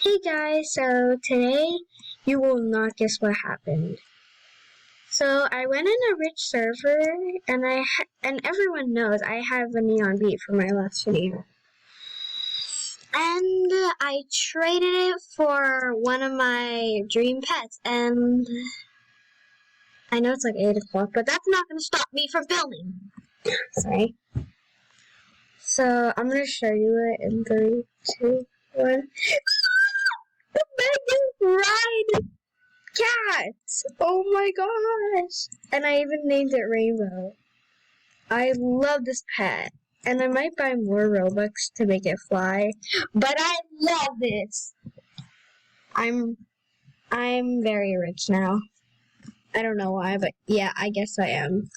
Hey guys, so today you will not guess what happened. So I went in a rich server, and everyone knows I have a neon beat for my last video. And I traded it for one of my dream pets, and I know it's like 8 o'clock, but that's not going to stop me from filming. Sorry. So I'm going to show you it in 3, 2, 1. The Mega Ride Cat! Oh my gosh! And I even named it Rainbow. I love this pet. And I might buy more Robux to make it fly. But I love this! I'm very rich now. I don't know why, but yeah, I guess I am.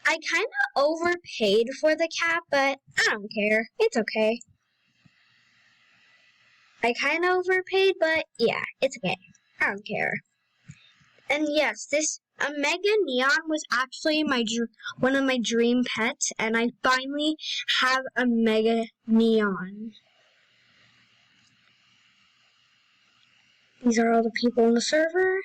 I kind of overpaid for the cat, but I don't care. It's okay. I kind of overpaid, but yeah, it's okay. I don't care. And yes, a Mega Neon was actually one of my dream pets, and I finally have a Mega Neon. These are all the people in the server.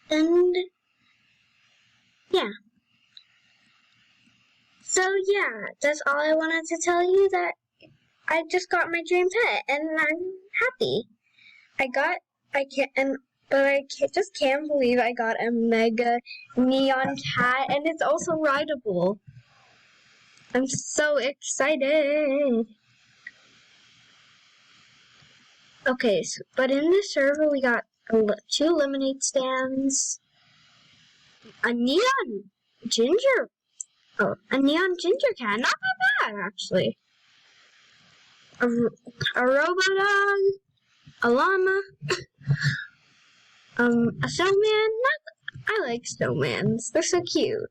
And yeah. So yeah, that's all I wanted to tell you, that I just got my dream pet and I'm happy. I just can't believe I got a Mega Neon cat, and it's also rideable. I'm so excited. Okay, but in this server we got 2 lemonade stands, a neon ginger cat, not that bad actually. A Robodog, a llama, a snowman. I like snowmans. They're so cute.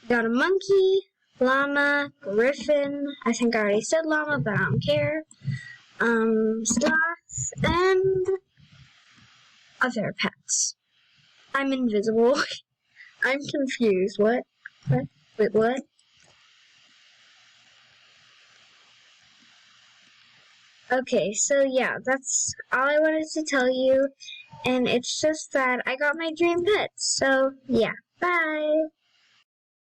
Got a monkey, llama, griffin. I think I already said llama, but I don't care. Sloth, and other pets. I'm invisible. I'm confused. What? Wait, what? Okay, so yeah, that's all I wanted to tell you, and it's just that I got my dream pet, so yeah, bye!